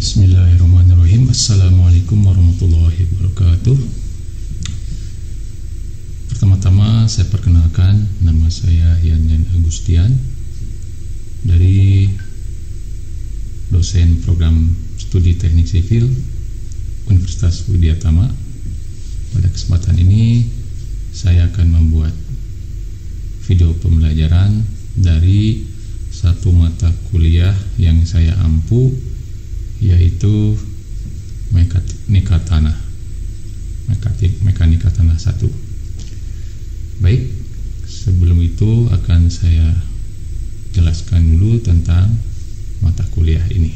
Bismillahirrahmanirrahim. Assalamualaikum warahmatullahi wabarakatuh. Pertama-tama saya perkenalkan, nama saya Yanyan Agustian dari dosen program studi teknik sipil Universitas Widya Tama. Pada kesempatan ini saya akan membuat video pembelajaran dari satu mata kuliah yang saya ampu, yaitu mekanika tanah 1. Baik, sebelum itu akan saya jelaskan dulu tentang mata kuliah ini.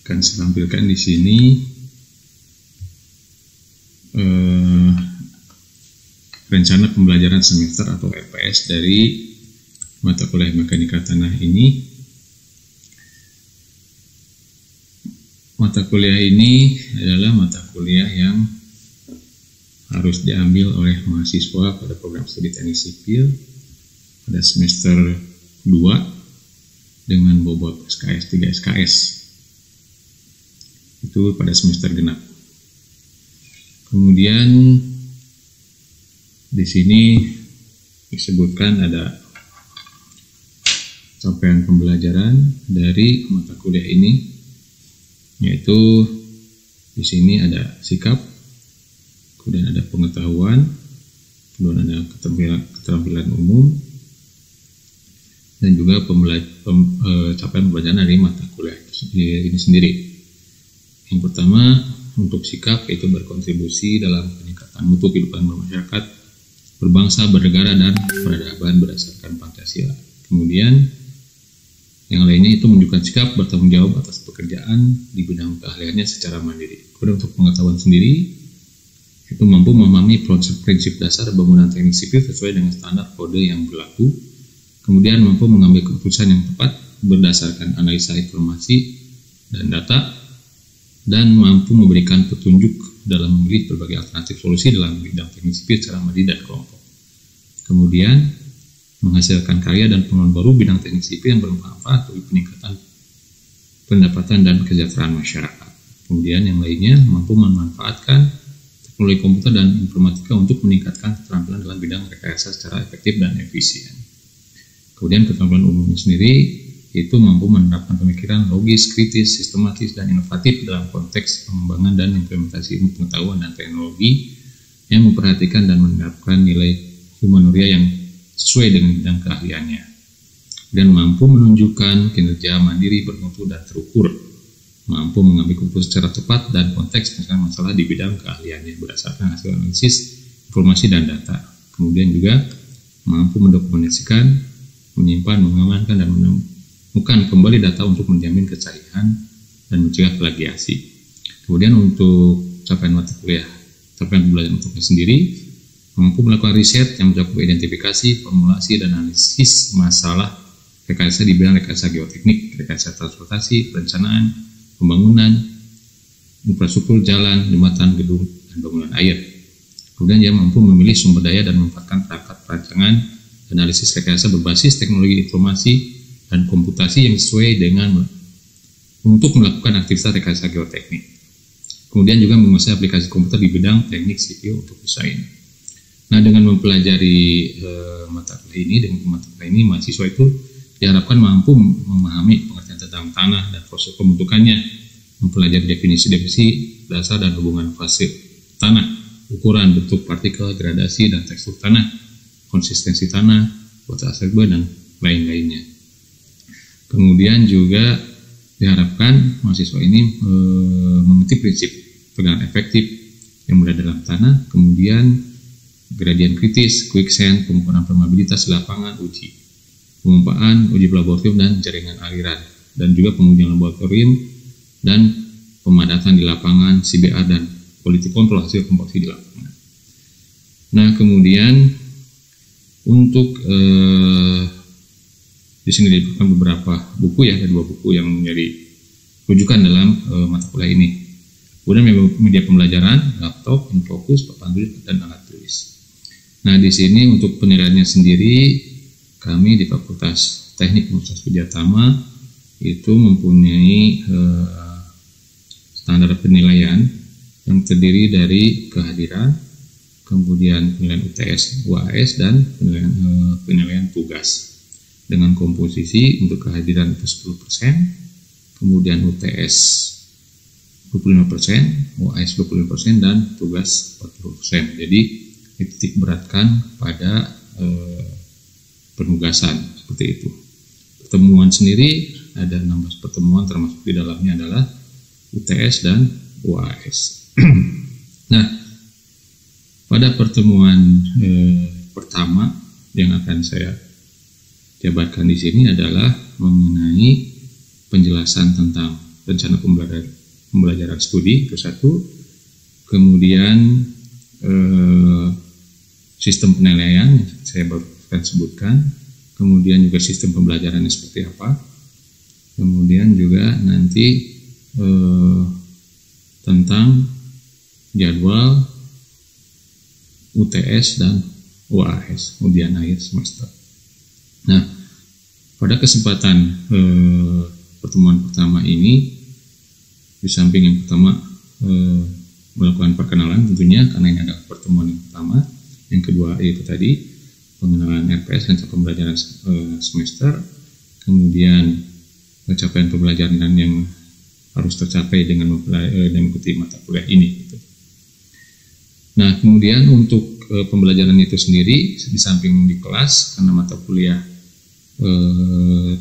Akan saya tampilkan di sini rencana pembelajaran semester atau RPS dari mata kuliah mekanika tanah ini. Mata kuliah ini adalah mata kuliah yang harus diambil oleh mahasiswa pada program studi teknik sipil pada semester 2 dengan bobot SKS 3 SKS. Itu pada semester genap. Kemudian di sini disebutkan ada capaian pembelajaran dari mata kuliah ini, yaitu di sini ada sikap, kemudian ada pengetahuan, kemudian ada keterampilan umum, dan juga capaian pembelajaran dari mata kuliah ini sendiri. Yang pertama, untuk sikap, yaitu berkontribusi dalam peningkatan mutu kehidupan bermasyarakat, berbangsa, bernegara, dan peradaban berdasarkan Pancasila. Kemudian yang lainnya itu menunjukkan sikap bertanggung jawab atas pekerjaan di bidang keahliannya secara mandiri. Kemudian untuk pengetahuan sendiri, itu mampu memahami prinsip dasar bangunan teknik sipil sesuai dengan standar kode yang berlaku. Kemudian mampu mengambil keputusan yang tepat berdasarkan analisa informasi dan data, dan mampu memberikan petunjuk dalam memilih berbagai alternatif solusi dalam bidang teknik sipil secara mandiri dan kelompok. Kemudian menghasilkan karya dan pengalaman baru bidang teknik sipil yang bermanfaat bagi peningkatan pendapatan dan kesejahteraan masyarakat. Kemudian yang lainnya mampu memanfaatkan teknologi komputer dan informatika untuk meningkatkan keterampilan dalam bidang rekayasa secara efektif dan efisien. Kemudian keterampilan umumnya sendiri itu mampu menerapkan pemikiran logis, kritis, sistematis, dan inovatif dalam konteks pengembangan dan implementasi ilmu pengetahuan dan teknologi yang memperhatikan dan menerapkan nilai humanura yang sesuai dengan bidang keahliannya, dan mampu menunjukkan kinerja mandiri, bermutu, dan terukur, mampu mengambil keputusan secara tepat dan konteks penyelesaian masalah di bidang keahliannya berdasarkan hasil analisis informasi dan data. Kemudian juga mampu mendokumentasikan, menyimpan, mengamankan, dan menemukan kembali data untuk menjamin kesahihan dan mencegah plagiasi. Kemudian untuk capaian mata kuliah, capaian pembelajaran untuk sendiri, mampu melakukan riset yang mencakup identifikasi, formulasi, dan analisis masalah rekayasa di bidang rekayasa geoteknik, rekayasa transportasi, perencanaan, pembangunan, infrastruktur jalan, jembatan, gedung, dan bangunan air. Kemudian dia mampu memilih sumber daya dan memanfaatkan perangkat perancangan analisis rekayasa berbasis teknologi informasi dan komputasi yang sesuai dengan untuk melakukan aktivitas rekayasa geoteknik. Kemudian juga menguasai aplikasi komputer di bidang teknik sipil untuk usaha ini. Nah, dengan mempelajari mata kuliah ini, mahasiswa itu diharapkan mampu memahami pengertian tentang tanah dan proses pembentukannya, mempelajari definisi-definisi dasar dan hubungan fase tanah, ukuran, bentuk partikel, gradasi dan tekstur tanah, konsistensi tanah, water absorber, dan lain-lainnya. Kemudian juga diharapkan mahasiswa ini mengerti prinsip pegangan efektif yang berada dalam tanah, kemudian gradien kritis, quicksand, pengukuran permeabilitas di lapangan, uji pengumpaan, uji laboratorium, dan jaringan aliran, dan juga pengujian laboratorium dan pemadatan di lapangan, CBA, dan quality control hasil komposisi di lapangan. Nah, kemudian untuk di sini diberikan beberapa buku, ya, ada 2 buku yang menjadi rujukan dalam mata kuliah ini. Kemudian media pembelajaran, laptop, infocus, papan tulis, dan alat tulis. Nah, di sini untuk penilaiannya sendiri, kami di Fakultas teknik Universitas Widyatama itu mempunyai standar penilaian yang terdiri dari kehadiran, kemudian penilaian UTS, UAS, dan penilaian tugas dengan komposisi untuk kehadiran itu 10%, kemudian UTS 25%, UAS 25%, dan tugas 40%. Jadi dititik beratkan pada penugasan seperti itu. Pertemuan sendiri ada 16 pertemuan, termasuk di dalamnya adalah UTS dan UAS. Nah, pada pertemuan pertama yang akan saya jabarkan di sini adalah mengenai penjelasan tentang rencana pembelajaran studi itu satu, kemudian sistem penilaian yang saya baru akan sebutkan, kemudian juga sistem pembelajarannya seperti apa, kemudian juga nanti tentang jadwal UTS dan UAS kemudian akhir semester. Nah, pada kesempatan pertemuan pertama ini, di samping yang pertama melakukan perkenalan tentunya karena ini adalah pertemuan yang pertama, yang kedua yaitu tadi pengenalan RPS rencana pembelajaran semester, kemudian capaian pembelajaran yang harus tercapai dengan mengikuti mata kuliah ini. Gitu. Nah, kemudian untuk pembelajaran itu sendiri, di samping di kelas, karena mata kuliah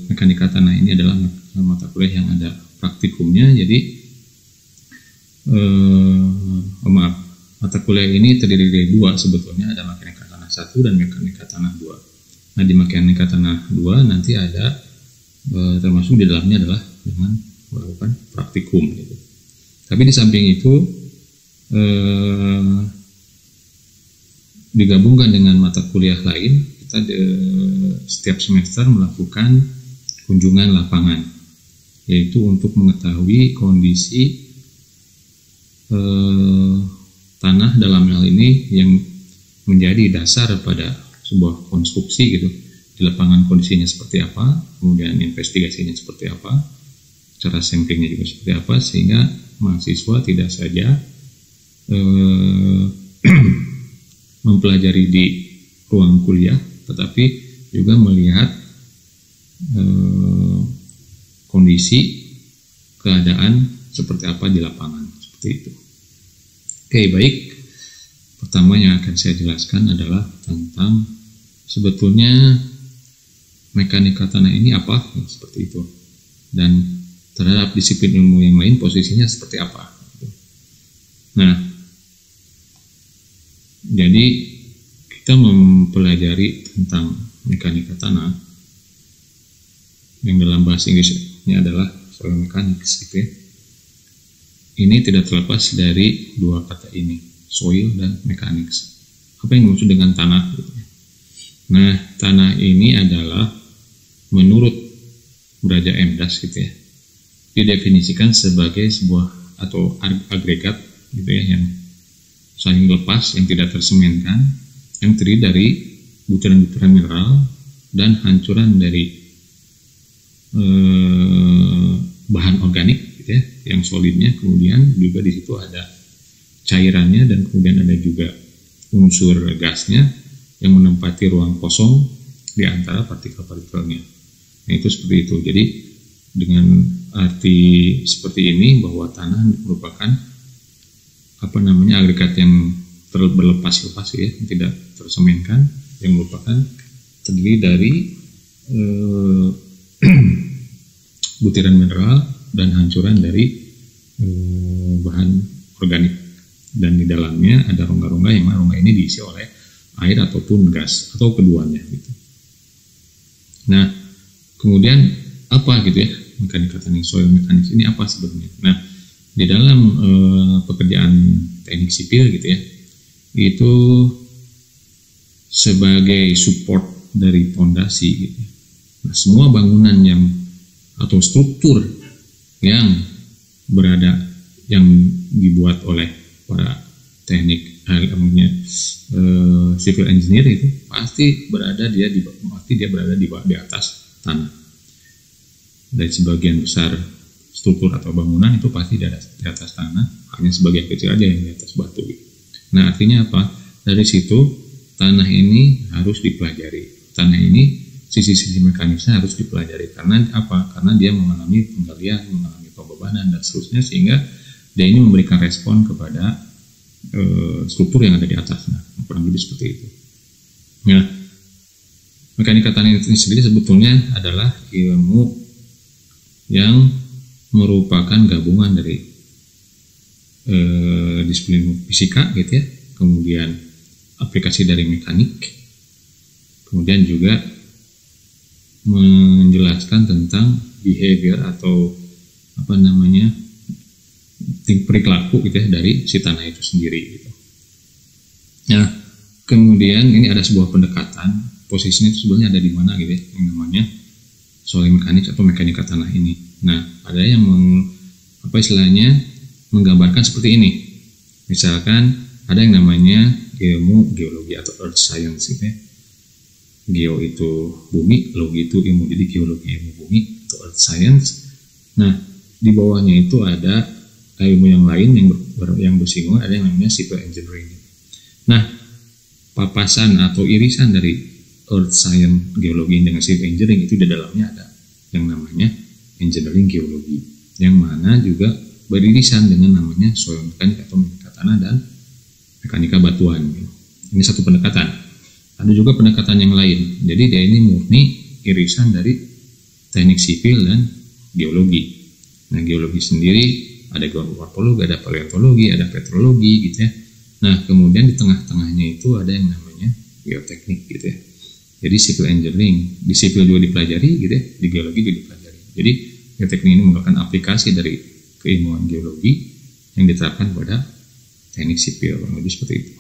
mekanika tanah ini adalah mata kuliah yang ada praktikumnya, jadi mata kuliah ini terdiri dari dua sebetulnya, ada mekanika tanah 1 dan mekanika tanah 2. Nah, di mekanika tanah 2 nanti ada termasuk di dalamnya adalah dengan melakukan praktikum gitu. Tapi di samping itu digabungkan dengan mata kuliah lain, kita setiap semester melakukan kunjungan lapangan, yaitu untuk mengetahui kondisi tanah dalam hal ini yang menjadi dasar pada sebuah konstruksi gitu. Di lapangan kondisinya seperti apa, kemudian investigasinya seperti apa, cara samplingnya juga seperti apa, sehingga mahasiswa tidak saja mempelajari di ruang kuliah, tetapi juga melihat kondisi keadaan seperti apa di lapangan, seperti itu. Oke, baik. Pertama yang akan saya jelaskan adalah tentang sebetulnya mekanika tanah ini apa, seperti itu, dan terhadap disiplin ilmu yang lain posisinya seperti apa. Nah, jadi kita mempelajari tentang mekanika tanah yang dalam bahasa Inggrisnya adalah soil mechanics gitu ya. Ini tidak terlepas dari dua kata ini, soil dan mechanics. Apa yang dimaksud dengan tanah gitu ya? Nah, tanah ini adalah menurut Braja Emdas gitu ya, didefinisikan sebagai sebuah atau agregat gitu ya, yang saling lepas, yang tidak tersemenkan, yang terdiri dari butiran-butiran mineral dan hancuran dari bahan organik gitu ya, yang solidnya, kemudian juga di situ ada cairannya, dan kemudian ada juga unsur gasnya yang menempati ruang kosong di antara partikel-partikelnya. Nah, itu seperti itu. Jadi dengan arti seperti ini bahwa tanah merupakan agregat yang berlepas-lepas ya, yang tidak tersemenkan, yang merupakan terdiri dari butiran mineral dan hancuran dari bahan organik, dan di dalamnya ada rongga-rongga yang mana rongga ini diisi oleh air ataupun gas atau keduanya gitu. Nah, kemudian apa gitu ya mekanika tanah, soil mechanics ini apa sebenarnya? Nah, di dalam pekerjaan teknik sipil gitu ya, itu sebagai support dari fondasi gitu. Nah, semua bangunan yang atau struktur yang dibuat oleh para teknik civil engineer itu pasti dia berada di atas tanah. Dari sebagian besar struktur atau bangunan itu pasti di atas tanah, hanya sebagian kecil aja yang di atas batu. Nah, artinya apa? Dari situ tanah ini harus dipelajari. Tanah ini sisi-sisi mekanisnya harus dipelajari. Karena apa? Karena dia mengalami penggalian, mengalami pembebanan dan seterusnya, sehingga dia ini memberikan respon kepada struktur yang ada di atasnya. Kurang lebih seperti itu. Nah, mekanika tanah ini sendiri sebetulnya adalah ilmu yang merupakan gabungan dari disiplin fisika gitu ya, kemudian aplikasi dari mekanik, kemudian juga menjelaskan tentang behavior atau perilaku gitu ya dari si tanah itu sendiri gitu. Nah, kemudian ini ada sebuah pendekatan, posisinya itu sebenarnya ada di mana gitu ya, yang namanya soil mekanik atau mekanika tanah ini. Nah, ada yang menggambarkan seperti ini. Misalkan ada yang namanya ilmu geologi atau earth science gitu ya. Geo itu bumi, logi itu ilmu, jadi geologi ilmu bumi atau earth science. Nah, di bawahnya itu ada ilmu yang lain yang bersinggungan, ada yang namanya civil engineering. Nah, papasan atau irisan dari earth science geologi dengan civil engineering itu di dalamnya ada yang namanya engineering geologi, yang mana juga beririsan dengan namanya soil mekanik atau mekanika tanah dan mekanika batuan. Ini satu pendekatan. Ada juga pendekatan yang lain. Jadi dia ini murni irisan dari teknik sipil dan geologi. Nah, geologi sendiri ada geomorfologi, ada paleontologi, ada petrologi gitu ya. Nah, kemudian di tengah-tengahnya itu ada yang namanya geoteknik gitu ya. Jadi civil engineering, di sipil juga dipelajari gitu ya, di geologi juga dipelajari. Jadi geoteknik ini merupakan aplikasi dari keilmuan geologi yang diterapkan pada teknik sipil, lebih seperti itu.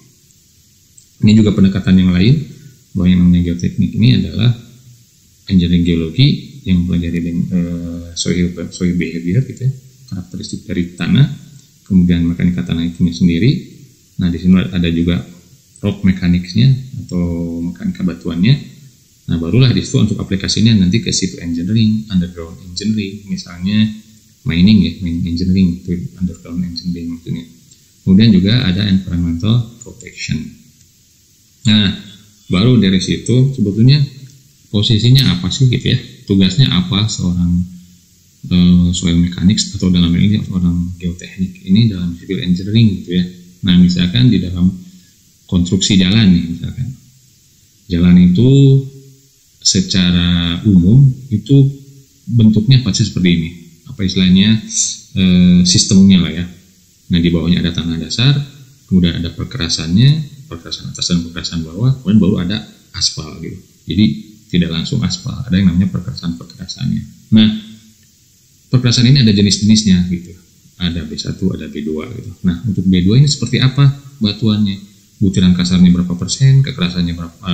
Ini juga pendekatan yang lain, bahwa yang namanya geoteknik ini adalah engineering geologi yang mempelajari soil behavior gitu ya, karakteristik dari tanah, kemudian mekanika tanah itu sendiri. Nah, di sini ada juga rock mechanics-nya atau mekanika batuannya. Nah, barulah di situ untuk aplikasinya nanti ke civil engineering, underground engineering, misalnya mining engineering, itu underground engineering maksudnya. Kemudian juga ada environmental protection. Nah, baru dari situ sebetulnya posisinya apa sih gitu ya, tugasnya apa seorang soil mechanics atau dalam ini seorang geoteknik ini dalam civil engineering gitu ya. Nah, misalkan di dalam konstruksi jalan nih, misalkan jalan itu secara umum itu bentuknya pasti seperti ini, apa istilahnya sistemnya lah ya. Nah, di bawahnya ada tanah dasar, kemudian ada perkerasannya, perkerasan atas dan perkerasan bawah, kemudian baru ada aspal gitu. Jadi tidak langsung aspal, ada yang namanya perkerasannya. Nah, perkerasan ini ada jenis-jenisnya gitu, ada B1, ada B2 gitu. Nah, untuk B2 ini seperti apa batuannya? Butiran kasarnya berapa persen, kekerasannya berapa,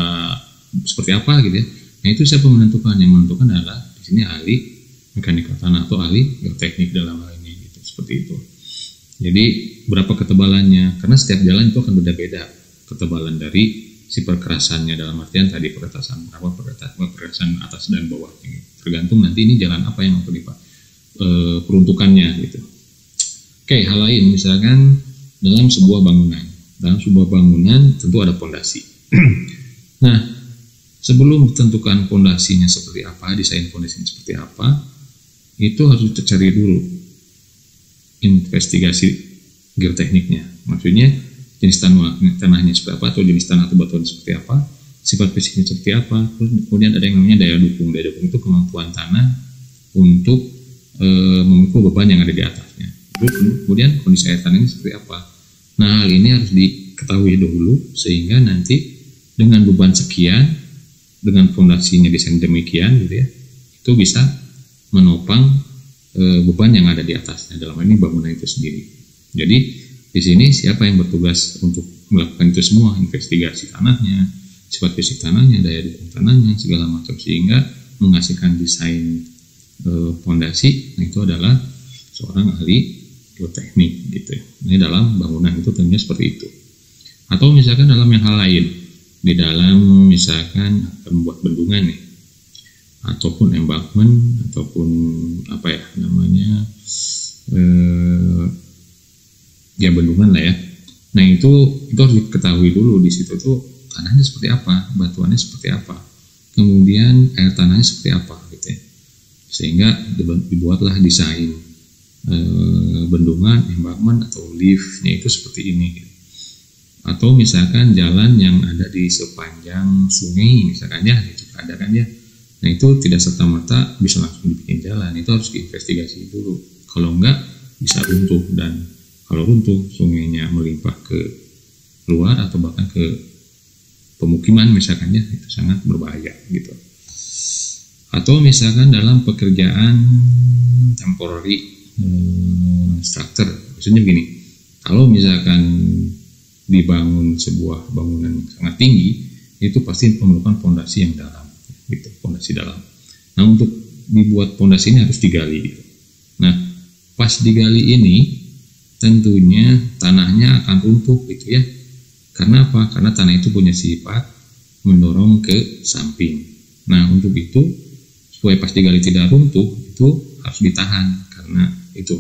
seperti apa gitu ya. Nah, itu siapa menentukan? Yang menentukan adalah di sini ahli mekanika tanah atau ahli geoteknik dalam hal ini gitu, seperti itu. Jadi berapa ketebalannya? Karena setiap jalan itu akan beda-beda ketebalan dari si perkerasannya, dalam artian tadi perkerasan atas dan bawah gitu. Tergantung nanti ini jalan apa yang akan peruntukannya gitu. Oke, hal lain misalkan dalam sebuah bangunan. Dalam sebuah bangunan tentu ada pondasi. Nah, sebelum ditentukan pondasinya seperti apa, desain pondasinya seperti apa, itu harus dicari dulu investigasi geotekniknya. Maksudnya jenis tanahnya seperti apa, atau jenis tanah atau batuan seperti apa, sifat fisiknya seperti apa. Kemudian ada yang namanya daya dukung. Daya dukung itu kemampuan tanah untuk memikul beban yang ada di atasnya. Kemudian kondisi air tanahnya seperti apa. Nah, hal ini harus diketahui dahulu sehingga nanti dengan beban sekian, dengan fondasinya desain demikian gitu ya, itu bisa menopang beban yang ada di atasnya, dalam ini bangunan itu sendiri. Jadi di sini siapa yang bertugas untuk melakukan itu semua, investigasi tanahnya, sifat fisik tanahnya, daya dukung tanahnya, segala macam, sehingga menghasilkan desain fondasi. Nah, itu adalah seorang ahli geoteknik gitu ya. Ini dalam bangunan itu tentunya seperti itu. Atau misalkan dalam yang hal lain, di dalam misalkan membuat bendungan nih, ataupun embankment ataupun apa ya namanya ya bendungan lah ya. Nah itu harus diketahui dulu di situ tuh tanahnya seperti apa, batuannya seperti apa, kemudian air tanahnya seperti apa gitu ya. Sehingga dibuatlah desain bendungan, embankment atau liftnya itu seperti ini gitu. Atau misalkan jalan yang ada di sepanjang sungai misalkan ya, itu ada kan ya. Nah itu tidak serta-merta bisa langsung dibikin jalan, itu harus diinvestigasi dulu. Kalau enggak bisa runtuh, dan kalau runtuh sungainya melimpah ke luar atau bahkan ke pemukiman misalkan ya, itu sangat berbahaya gitu. Atau misalkan dalam pekerjaan temporary structure, maksudnya begini, kalau misalkan dibangun sebuah bangunan yang sangat tinggi, itu pasti memerlukan fondasi yang dalam gitu, fondasi dalam. Nah untuk dibuat fondasi ini harus digali gitu. Nah pas digali ini tentunya tanahnya akan runtuh gitu ya. Karena apa? Karena tanah itu punya sifat mendorong ke samping. Nah untuk itu supaya pas digali tidak runtuh, itu harus ditahan karena itu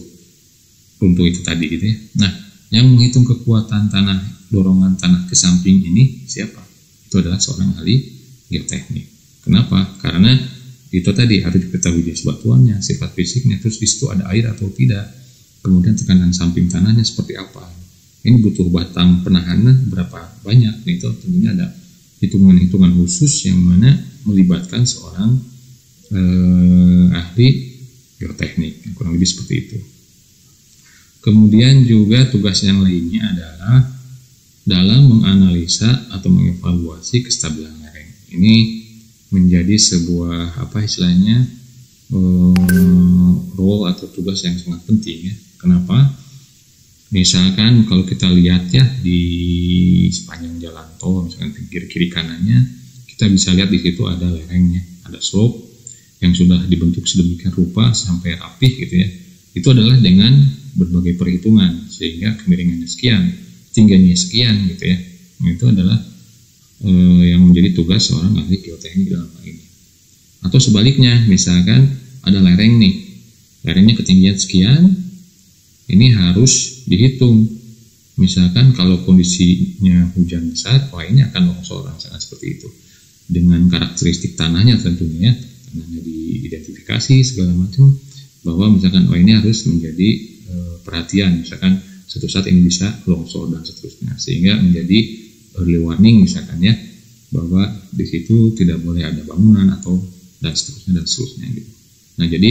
runtuh itu tadi gitu ya. Nah yang menghitung kekuatan tanah, dorongan tanah ke samping ini siapa? Itu adalah seorang ahli geoteknik. Kenapa? Karena itu tadi harus diketahui jenis batuannya, sifat fisiknya, terus di situ ada air atau tidak, kemudian tekanan samping tanahnya seperti apa. Ini butuh batang penahanan berapa banyak, itu tentunya ada hitungan-hitungan khusus yang mana melibatkan seorang ahli geoteknik, kurang lebih seperti itu. Kemudian juga tugas yang lainnya adalah dalam menganalisa atau mengevaluasi kestabilan lereng. Ini menjadi sebuah apa istilahnya role atau tugas yang sangat penting ya. Kenapa? Misalkan kalau kita lihat ya di sepanjang jalan tol, misalkan kiri kanannya, kita bisa lihat di situ ada lerengnya, ada slope yang sudah dibentuk sedemikian rupa sampai rapih gitu ya. Itu adalah dengan berbagai perhitungan sehingga kemiringannya sekian, tingginya sekian gitu ya. Itu adalah yang menjadi tugas seorang ahli geoteknik dalam hal ini. Atau sebaliknya, misalkan ada lereng nih, lerengnya ketinggian sekian, ini harus dihitung. Misalkan kalau kondisinya hujan besar, wah ini akan longsor, misalkan seperti itu. Dengan karakteristik tanahnya tentunya, tanahnya diidentifikasi segala macam, bahwa misalkan oh ini harus menjadi perhatian, misalkan suatu saat ini bisa longsor dan seterusnya, sehingga menjadi early warning misalkan ya, bahwa di situ tidak boleh ada bangunan atau dan seterusnya gitu. Nah jadi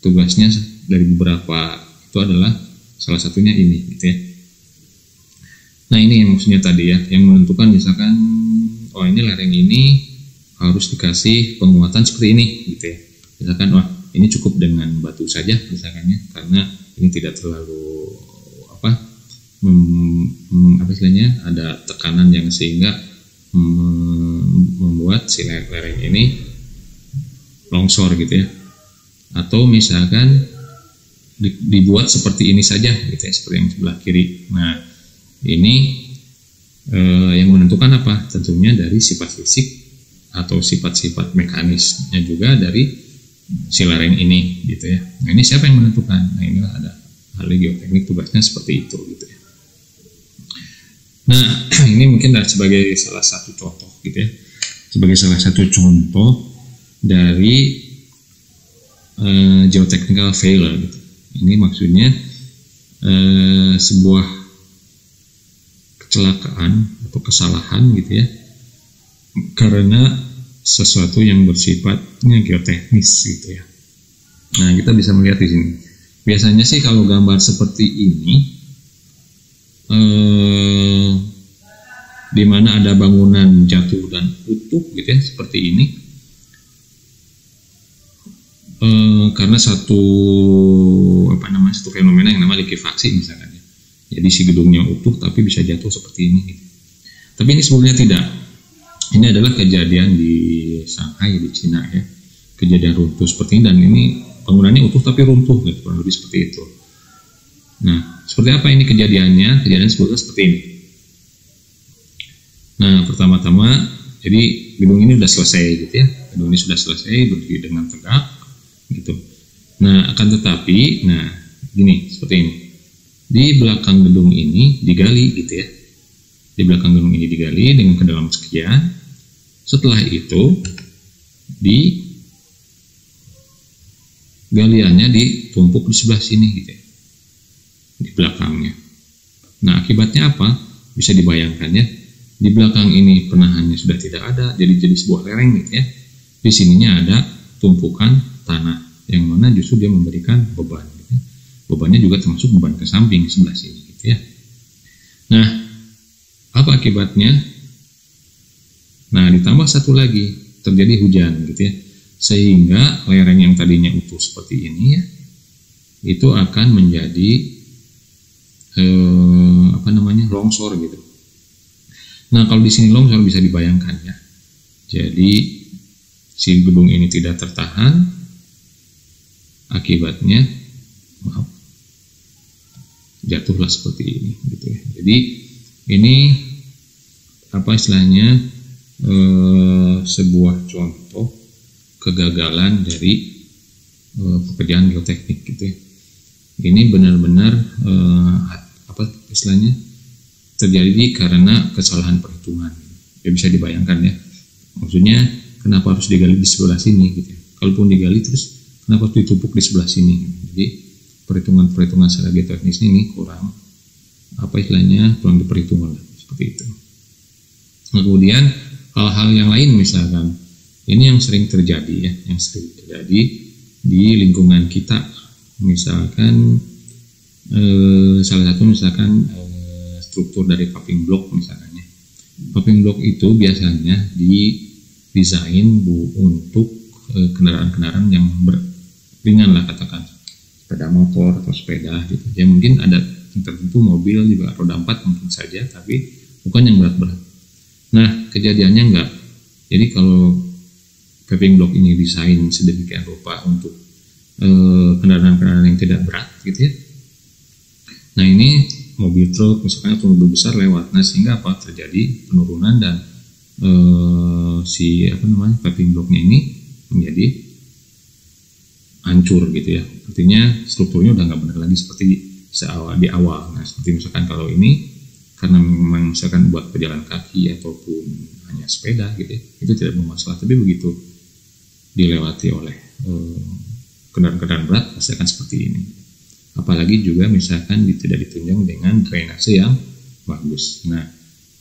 tugasnya dari beberapa itu adalah salah satunya ini gitu ya. Nah ini yang maksudnya tadi ya, yang menentukan misalkan oh ini lereng ini harus dikasih penguatan seperti ini gitu ya. Misalkan wah ini cukup dengan batu saja misalkannya, karena ini tidak terlalu apa istilahnya ada tekanan yang sehingga membuat si lereng ini longsor gitu ya. Atau misalkan dibuat seperti ini saja gitu ya, seperti yang sebelah kiri. Nah ini yang menentukan apa? Tentunya dari sifat fisik atau sifat-sifat mekanisnya juga dari si lereng ini gitu ya. Nah ini siapa yang menentukan? Nah inilah ada ahli geoteknik, tugasnya seperti itu gitu ya. Nah ini mungkin sebagai salah satu contoh gitu ya, sebagai salah satu contoh dari geotechnical failure gitu. Ini maksudnya sebuah kecelakaan atau kesalahan gitu ya, karena sesuatu yang bersifatnya geoteknis gitu ya. Nah kita bisa melihat di sini. Biasanya sih kalau gambar seperti ini, di mana ada bangunan jatuh dan utuh gitu ya, seperti ini, karena satu fenomena yang namanya likuifaksi misalkan ya. Jadi si gedungnya utuh tapi bisa jatuh seperti ini. Gitu. Tapi ini sebenarnya tidak. Ini adalah kejadian di Shanghai di Cina ya, kejadian runtuh seperti ini, dan ini bangunannya utuh tapi runtuh gitu, kurang lebih seperti itu. Nah seperti apa ini kejadiannya? Kejadian sebetulnya seperti ini. Nah pertama-tama Jadi gedung ini sudah selesai gitu ya. Gedung ini sudah selesai berdiri dengan tegak gitu. Nah, akan tetapi, nah gini seperti ini. Di belakang gedung ini digali gitu ya. Di belakang gedung ini digali dengan kedalaman sekian. Setelah itu di galiannya ditumpuk di sebelah sini gitu ya. Di belakangnya. Nah, akibatnya apa? Bisa dibayangkan ya. Di belakang ini penahannya sudah tidak ada, jadi sebuah lereng gitu ya. Di sininya ada tumpukan tanah yang mana justru dia memberikan beban. Gitu ya. Bebannya juga termasuk beban ke samping sebelah sini gitu ya. Nah, apa akibatnya? Nah, ditambah satu lagi, terjadi hujan gitu ya. Sehingga lereng yang tadinya utuh seperti ini ya, itu akan menjadi longsor gitu. Nah, kalau di sini longsor bisa dibayangkan ya. Jadi si gedung ini tidak tertahan, akibatnya jatuhlah seperti ini gitu ya. Jadi ini apa istilahnya sebuah contoh kegagalan dari pekerjaan geoteknik gitu ya. Ini benar-benar apa istilahnya terjadi karena kesalahan perhitungan. Ya bisa dibayangkan ya. Maksudnya kenapa harus digali di sebelah sini gitu ya. Kalaupun digali terus kenapa harus ditumpuk di sebelah sini. Jadi perhitungan secara geoteknis ini kurang apa istilahnya kurang diperhitungkan seperti itu. Kemudian hal-hal yang lain misalkan ini yang sering terjadi ya, yang sering terjadi di lingkungan kita. Misalkan salah satu misalkan struktur dari paving block misalkan ya. Paving block itu biasanya didesain untuk kendaraan-kendaraan yang ringan lah katakan sepeda motor atau sepeda gitu. Ya mungkin ada yang tertentu mobil juga roda 4 mungkin saja, tapi bukan yang berat-berat. Nah, kejadiannya enggak. Jadi kalau paving block ini desain sedemikian rupa untuk kendaraan-kendaraan yang tidak berat gitu ya. Nah, ini mobil truk misalkan atau mobil besar lewat. Nah, sehingga apa? Terjadi penurunan dan paving blocknya ini menjadi hancur gitu ya. Artinya strukturnya udah nggak benar lagi seperti di awal. Nah, seperti misalkan kalau ini karena memang misalkan buat pejalan kaki ataupun hanya sepeda gitu ya, itu tidak bermasalah. Tapi begitu dilewati oleh kendaraan-kendaraan berat pasti akan seperti ini. Apalagi juga misalkan tidak ditunjang dengan drainase yang bagus. Nah,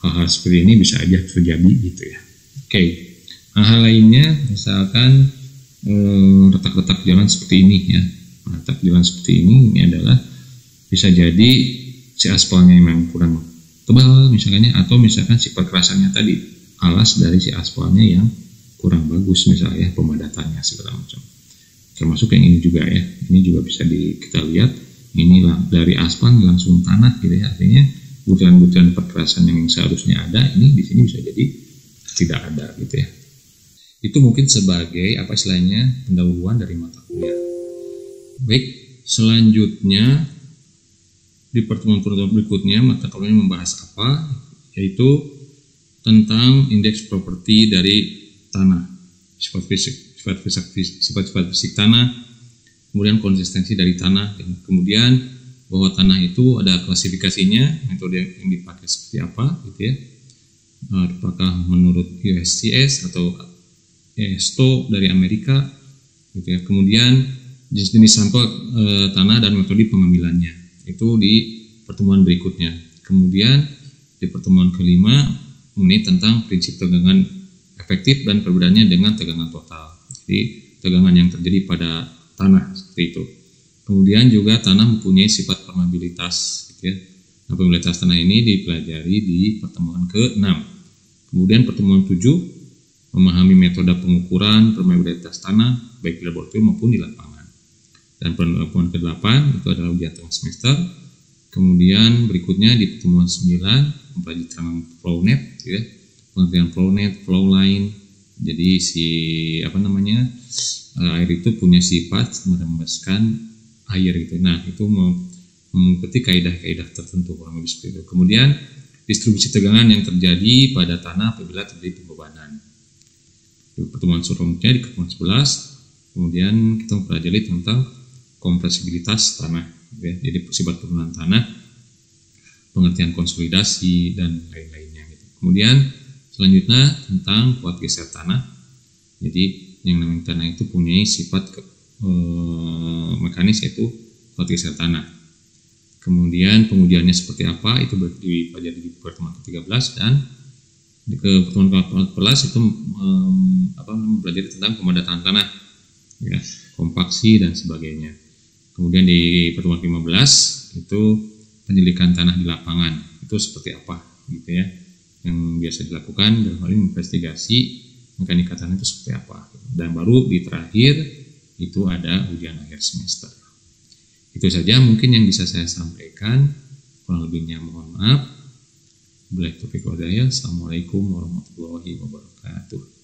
hal-hal seperti ini bisa aja terjadi gitu ya. Oke. Hal lainnya misalkan retak-retak jalan seperti ini ya. Retak jalan seperti ini adalah bisa jadi si aspalnya memang kurang tebal misalnya, atau misalkan si perkerasannya tadi, alas dari si aspalnya yang kurang bagus misalnya, pemadatannya segala macam. Termasuk yang ini juga ya. Ini juga bisa kita lihat. Inilah dari aspal langsung tanah gitu ya, artinya butiran-butiran perkerasan yang seharusnya ada ini di sini bisa jadi tidak ada gitu ya. Itu mungkin sebagai apa istilahnya pendahuluan dari mata kuliah. Baik, selanjutnya di pertemuan-pertemuan berikutnya mata kuliahnya membahas apa, yaitu tentang indeks properti dari tanah, sifat fisik tanah, kemudian konsistensi dari tanah, dan kemudian bahwa tanah itu ada klasifikasinya, metode yang dipakai seperti apa gitu ya. Apakah menurut USGS atau ESTO dari Amerika gitu ya. Kemudian jenis-jenis sampel tanah dan metode pengambilannya itu di pertemuan berikutnya. Kemudian di pertemuan kelima ini tentang prinsip tegangan efektif dan perbedaannya dengan tegangan total. Jadi tegangan yang terjadi pada tanah seperti itu. Kemudian juga tanah mempunyai sifat permeabilitas gitu ya. Nah, permeabilitas tanah ini dipelajari di pertemuan ke-6. Kemudian pertemuan 7 memahami metode pengukuran permeabilitas tanah baik di laboratorium maupun di lapangan. Dan pertemuan ke-8 itu adalah ujian tengah semester. Kemudian berikutnya di pertemuan 9 mempelajari tentang flow net gitu ya. Pengertian flow net, flow line. Jadi air itu punya sifat merembeskan air gitu. Nah, itu mengikuti kaidah-kaidah tertentu kurang lebih seperti itu. Kemudian distribusi tegangan yang terjadi pada tanah apabila terjadi pembebanan. Di pertemuan sebelumnya di pertemuan 11, kemudian kita mempelajari tentang kompresibilitas tanah, ya. Jadi sifat penurunan tanah, pengertian konsolidasi dan lain-lainnya. Gitu. Kemudian selanjutnya tentang kuat geser tanah. Jadi yang namanya tanah itu punya sifat mekanis, yaitu kuat geser tanah. Kemudian pengujiannya seperti apa itu dipelajari di pertemuan ke-13, dan di pertemuan ke-14 itu mempelajari tentang pemadatan tanah, ya, kompaksi dan sebagainya. Kemudian di pertemuan ke-15 itu penyelidikan tanah di lapangan itu seperti apa, gitu ya, yang biasa dilakukan dalam hal ini investigasi mekanika tanah itu seperti apa. Dan baru di terakhir itu ada ujian akhir semester. Itu saja mungkin yang bisa saya sampaikan. Kurang lebihnya mohon maaf. Assalamualaikum warahmatullahi wabarakatuh.